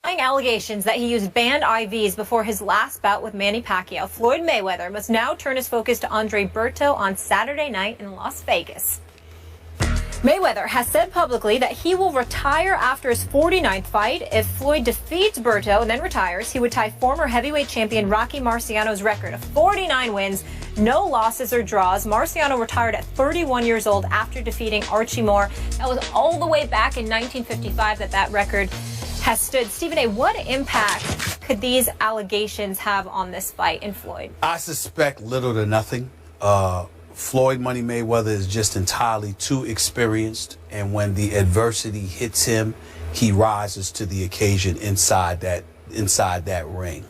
Allegations that he used banned IVs before his last bout with Manny Pacquiao, Floyd Mayweather must now turn his focus to Andre Berto on Saturday night in Las Vegas. Mayweather has said publicly that he will retire after his 49th fight. If Floyd defeats Berto and then retires, he would tie former heavyweight champion Rocky Marciano's record of 49 wins, no losses or draws. Marciano retired at 31 years old after defeating Archie Moore. That was all the way back in 1955 that record has stood. Stephen A., what impact could these allegations have on this fight in Floyd? I suspect little to nothing. Floyd Money Mayweather is just entirely too experienced, and when the adversity hits him, he rises to the occasion inside that ring.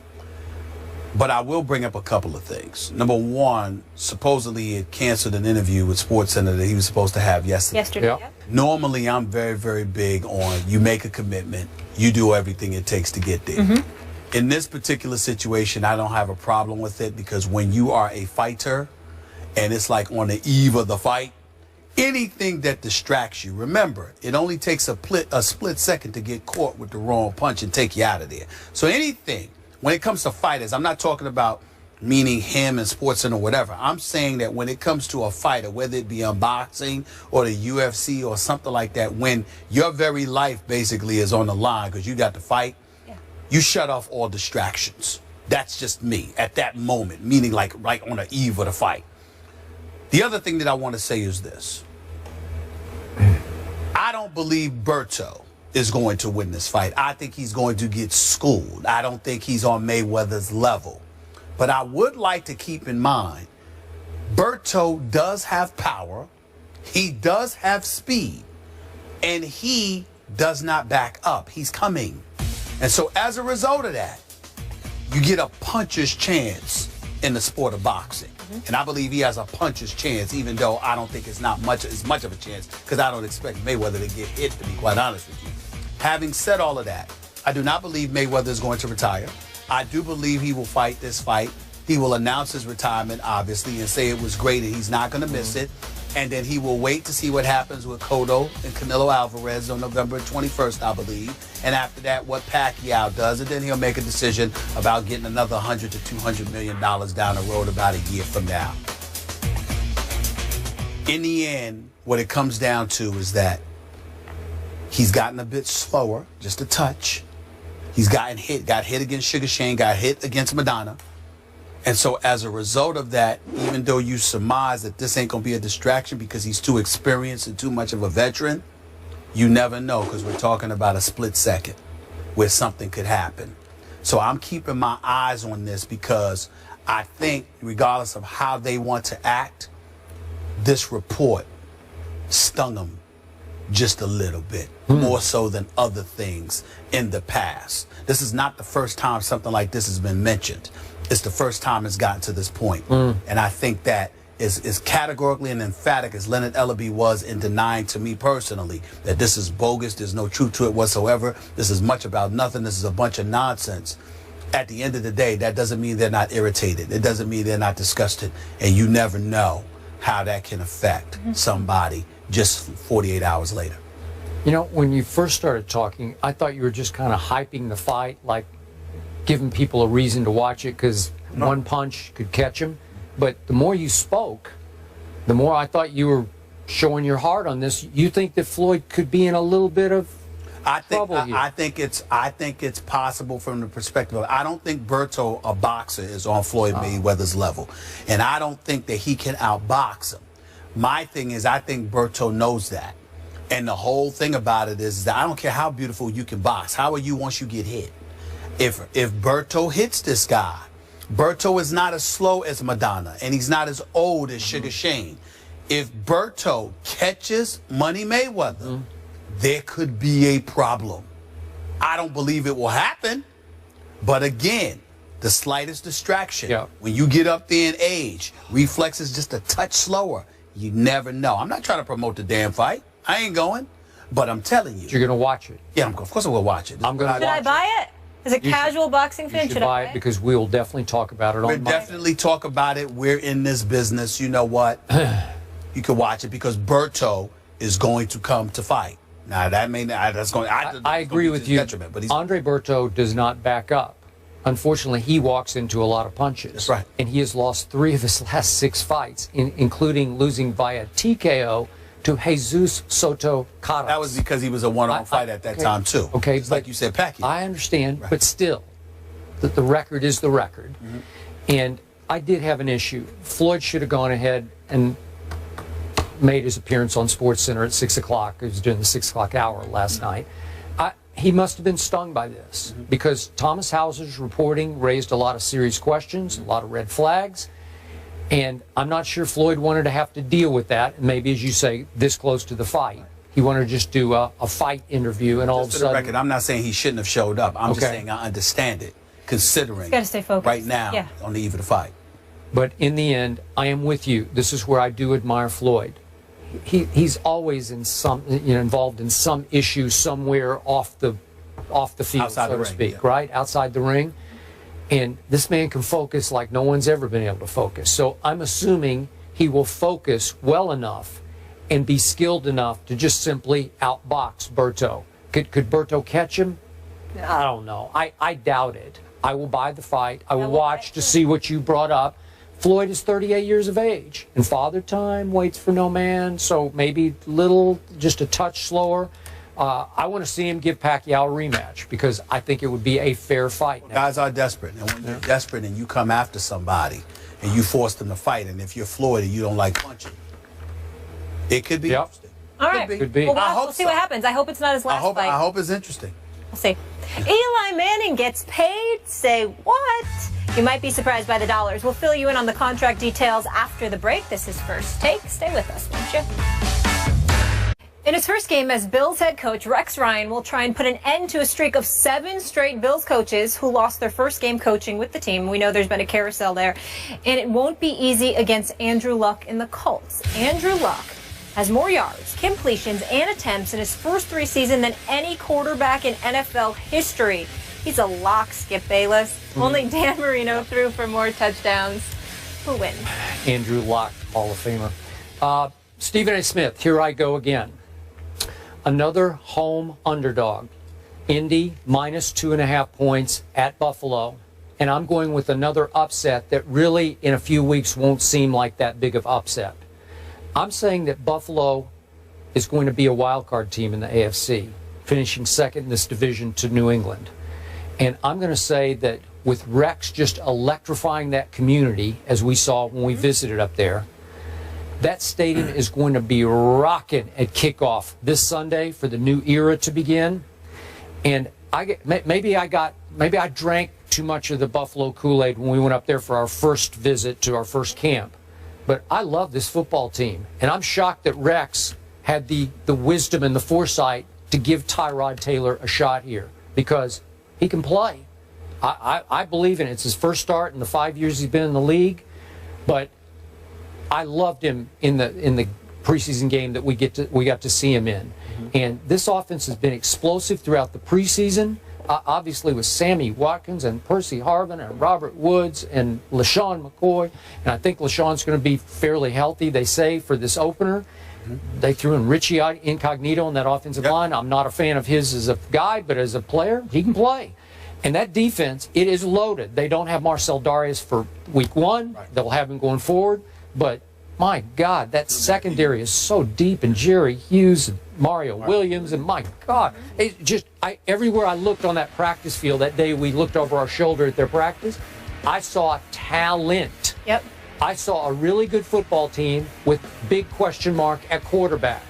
But I will bring up a couple of things. Number one, supposedly he had canceled an interview with SportsCenter that he was supposed to have yesterday. Yeah. Normally, I'm very, very big on you make a commitment, you do everything it takes to get there. In this particular situation, I don't have a problem with it, because when you are a fighter and it's like on the eve of the fight, anything that distracts you, remember, it only takes a split second to get caught with the wrong punch and take you out of there. So anything, when it comes to fighters, I'm not talking about meaning him and SportsCenter or whatever. I'm saying that when it comes to a fighter, whether it be unboxing or the UFC or something like that, when your very life basically is on the line because you got to fight, you shut off all distractions. That's just me at that moment, meaning like right on the eve of the fight. The other thing that I want to say is this. I don't believe Berto is going to win this fight. I think he's going to get schooled. I don't think he's on Mayweather's level. But I would like to keep in mind, Berto does have power, he does have speed, and he does not back up. He's coming. And so as a result of that, you get a puncher's chance in the sport of boxing. And I believe he has a puncher's chance, even though I don't think it's not as much of a chance, because I don't expect Mayweather to get hit, to be quite honest with you. Having said all of that, I do not believe Mayweather is going to retire. I do believe he will fight this fight. He will announce his retirement, obviously, and say it was great and he's not going to miss it. And then he will wait to see what happens with Cotto and Canelo Alvarez on November 21st, I believe. And after that, what Pacquiao does. And then he'll make a decision about getting another $100 to $200 million down the road about a year from now. In the end, what it comes down to is that he's gotten a bit slower, just a touch. He's got hit against Sugar Shane, got hit against Madonna. And so as a result of that, even though you surmise that this ain't going to be a distraction because he's too experienced and too much of a veteran, you never know, because we're talking about a split second where something could happen. So I'm keeping my eyes on this, because I think regardless of how they want to act, this report stung them just a little bit, more so than other things in the past. This is not the first time something like this has been mentioned. It's the first time it's gotten to this point. And I think that is categorically and emphatic as Leonard Ellaby was in denying to me personally that this is bogus, there's no truth to it whatsoever, this is much about nothing, this is a bunch of nonsense. At the end of the day, that doesn't mean they're not irritated. It doesn't mean they're not disgusted. And you never know how that can affect somebody just 48 hours later. You know, when you first started talking, I thought you were just kind of hyping the fight, like giving people a reason to watch it because one punch could catch him. But the more you spoke, the more I thought you were showing your heart on this. You think that Floyd could be in a little bit of trouble here? I think it's possible from the perspective of, I don't think Berto, a boxer, is on Floyd Mayweather's level. And I don't think that he can outbox him. My thing is, I think Berto knows that. And the whole thing about it is that I don't care how beautiful you can box. How are you once you get hit? If Berto hits this guy, Berto is not as slow as Madonna, and he's not as old as Sugar Shane. If Berto catches Money Mayweather, there could be a problem. I don't believe it will happen, but again, the slightest distraction, when you get up there in age, reflexes just a touch slower, you never know. I'm not trying to promote the damn fight. I ain't going, but I'm telling you. You're going to watch it? Yeah, of course I will watch it. Should I buy it? As a casual boxing fan, should buy it, because we will definitely talk about it on We'll definitely talk about it. We're in this business. You know what? You can watch it because Berto is going to come to fight. Now that may not, that's going. I agree with you. Detriment, but Andre Berto does not back up. Unfortunately, he walks into a lot of punches. That's right. And he has lost 3 of his last 6 fights, including losing via TKO to Jesus Soto Caras. That was because he was a one-on fight at that time too. Okay, just like you said, Pacquiao. I understand, right. but still, the record is the record. And I did have an issue. Floyd should have gone ahead and made his appearance on SportsCenter at 6 o'clock. It was during the 6 o'clock hour last night. He must have been stung by this because Thomas Hauser's reporting raised a lot of serious questions, a lot of red flags, and I'm not sure Floyd wanted to have to deal with that. Maybe, as you say, this close to the fight, he wanted to just do a fight interview, and all of a sudden. For the record, I'm not saying he shouldn't have showed up. I'm just saying I understand it, considering got to stay focused right now on the eve of the fight. But in the end, I am with you. This is where I do admire Floyd. He's always in some, involved in some issue somewhere off the field, outside so to speak, right? Outside the ring. And this man can focus like no one's ever been able to focus. So I'm assuming he will focus well enough and be skilled enough to just simply outbox Berto. Could Berto catch him? I don't know. I doubt it. I will buy the fight. I will watch to see what you brought up. Floyd is 38 years of age, and Father Time waits for no man, so maybe just a touch slower. I want to see him give Pacquiao a rematch because I think it would be a fair fight. Guys are desperate, and when you're desperate and you come after somebody and you force them to fight, and if you're Floyd and you don't like punching, it could be interesting. All right. Could be. Well, we'll see what happens. I hope it's not his last fight. I hope it's interesting. We'll see. Eli Manning gets paid? Say what? You might be surprised by the dollars. We'll fill you in on the contract details after the break. This is First Take. Stay with us, won't you? In his first game as Bills head coach, Rex Ryan will try and put an end to a streak of 7 straight Bills coaches who lost their first game coaching with the team. We know there's been a carousel there. And it won't be easy against Andrew Luck and the Colts. Andrew Luck has more yards, completions, and attempts in his first 3 seasons than any quarterback in NFL history. He's a lock, Skip Bayless. Only Dan Marino threw for more touchdowns. Who wins? Andrew Luck, Hall of Famer. Stephen A. Smith, here I go again. Another home underdog. Indy minus 2.5 points at Buffalo. And I'm going with another upset that really in a few weeks won't seem like that big of upset. I'm saying that Buffalo is going to be a wild card team in the AFC, finishing second in this division to New England. And I'm going to say that with Rex just electrifying that community, as we saw when we visited up there, that stadium is going to be rocking at kickoff this Sunday for the new era to begin. And maybe I drank too much of the Buffalo Kool-Aid when we went up there for our first visit to our first camp. But I love this football team. And I'm shocked that Rex had the wisdom and the foresight to give Tyrod Taylor a shot here because he can play. I believe in it. It's his first start in the 5 years he's been in the league. But I loved him in the preseason game that we got to see him in. And this offense has been explosive throughout the preseason. Obviously with Sammy Watkins and Percy Harvin and Robert Woods and LaShawn McCoy. And I think LaShawn's going to be fairly healthy, they say, for this opener. They threw in Richie Incognito on that offensive line. I'm not a fan of his as a guy, but as a player, he can play. And that defense, it is loaded. They don't have Marcel Darius for week 1. They'll have him going forward. But, my God, that secondary is so deep. And Jerry Hughes and Mario Williams, and my God. It just, everywhere I looked on that practice field that day we looked over our shoulder at their practice, I saw talent. Yep. I saw a really good football team with big question mark at quarterback.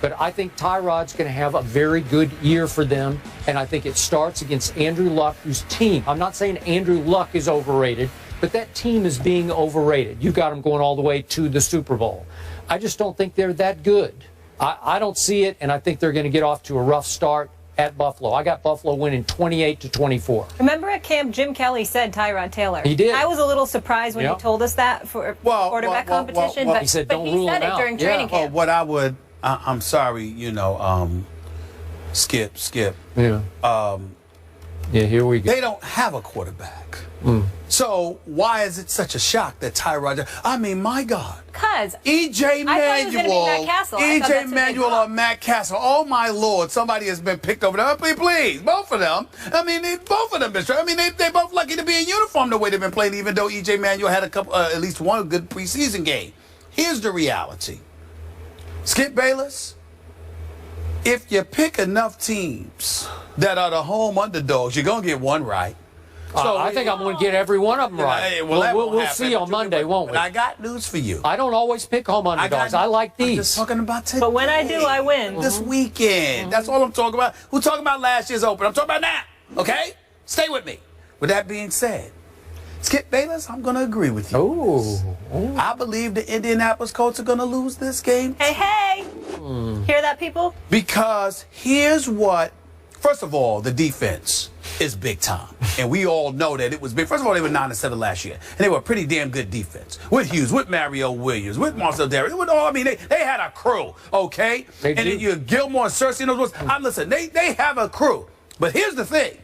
But I think Tyrod's going to have a very good year for them, and I think it starts against Andrew Luck, whose team, I'm not saying Andrew Luck is overrated, but that team is being overrated. You got them going all the way to the Super Bowl. I just don't think they're that good. I don't see it, and I think they're going to get off to a rough start at Buffalo. I got Buffalo winning 28-24. Remember at camp, Jim Kelly said Tyrod Taylor. He did. I was a little surprised when he told us that for quarterback competition, but he said, don't rule him out during training camp. What I would, I'm sorry, Skip. Yeah. Yeah, here we go. They don't have a quarterback. So why is it such a shock that Tyrod? I mean, my God. Because EJ Manuel, EJ Manuel or Matt Castle. Oh my Lord! Somebody has been picked over there. Please, both of them. I mean, both of them. I mean, they both lucky to be in uniform the way they've been playing. Even though EJ Manuel had a couple, at least one good preseason game. Here's the reality. Skip Bayless. If you pick enough teams that are the home underdogs, you're gonna get one right. So I think I'm going to get every one of them right. We'll see on Monday, won't we? But I got news for you. I don't always pick home underdogs. I like these. I'm just talking about today. But when I do, I win. This weekend. That's all I'm talking about. We're talking about last year's Open. I'm talking about now. Okay? Stay with me. With that being said, Skip Bayless, I'm going to agree with you. Ooh. I believe the Indianapolis Colts are going to lose this game. Hey. Hear that, people? Because here's what, first of all, the defense is big time. And we all know that it was big. First of all, they were 9-7 last year. And they were a pretty damn good defense. With Hughes, with Mario Williams, with Marcel Derrick, with all, I mean, they had a crew, okay? And then you Gilmore and Cersei and those ones. Listen, they have a crew. But here's the thing.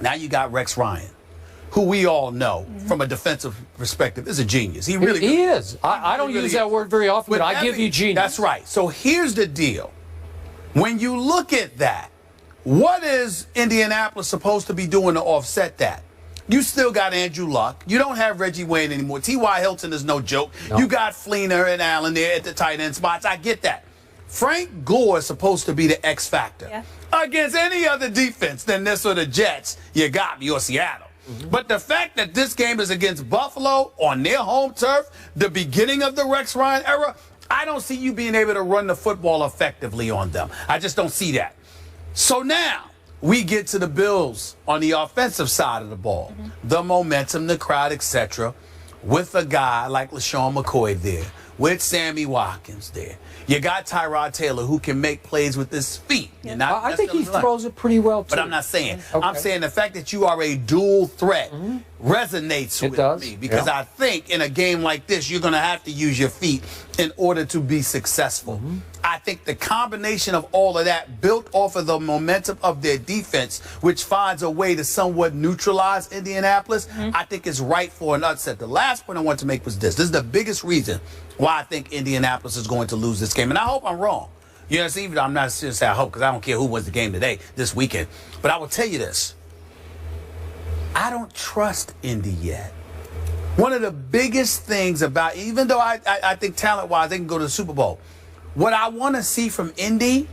Now you got Rex Ryan, who we all know from a defensive perspective is a genius. He really is. I don't use that word very often, but I give you genius. That's right. So here's the deal. When you look at that, what is Indianapolis supposed to be doing to offset that? You still got Andrew Luck. You don't have Reggie Wayne anymore. T.Y. Hilton is no joke. No. You got Fleener and Allen there at the tight end spots. I get that. Frank Gore is supposed to be the X factor. Yeah. Against any other defense than this or the Jets, you got me, or Seattle. But the fact that this game is against Buffalo on their home turf, the beginning of the Rex Ryan era, I don't see you being able to run the football effectively on them. I just don't see that. So now we get to the Bills on the offensive side of the ball. The momentum, the crowd, etc. With a guy like LaShawn McCoy there, with Sammy Watkins there. You got Tyrod Taylor who can make plays with his feet. I think he throws it pretty well, too. But I'm not saying. Okay. I'm saying the fact that you are a dual threat resonates with me. Because I think in a game like this, you're going to have to use your feet in order to be successful. I think the combination of all of that built off of the momentum of their defense, which finds a way to somewhat neutralize Indianapolis, I think is right for an upset. The last point I want to make was this. This is the biggest reason why I think Indianapolis is going to lose this game. And I hope I'm wrong. You know, even I'm not serious. I hope, because I don't care who wins the game today, this weekend. But I will tell you this. I don't trust Indy yet. One of the biggest things about, even though I think talent-wise they can go to the Super Bowl, what I want to see from Indy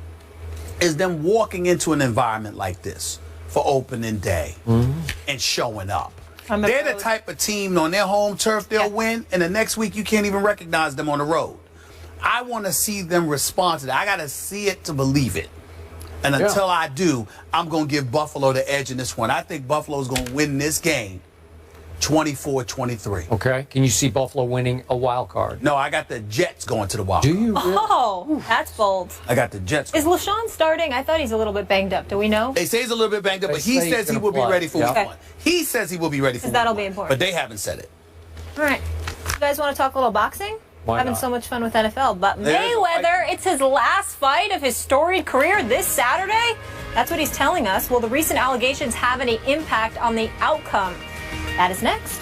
is them walking into an environment like this for opening day and showing up. They're the type of team on their home turf they'll win, and the next week you can't even recognize them on the road. I want to see them respond to that. I got to see it to believe it. And until I do, I'm going to give Buffalo the edge in this one. I think Buffalo's going to win this game 24-23. Okay. Can you see Buffalo winning a wild card? No, I got the Jets going to the wild card. Do you really? Oh, that's bold. I got the Jets. Is LaShawn starting? I thought he's a little bit banged up. Do we know? They say he's a little bit banged up, but he says he will be ready for week one. He says he will be ready for week one. That'll be important. But they haven't said it. All right. You guys want to talk a little boxing? Why Having not? so much fun with NFL. But Mayweather, it's his last fight of his storied career this Saturday. That's what he's telling us. Will the recent allegations have any impact on the outcome? That is next.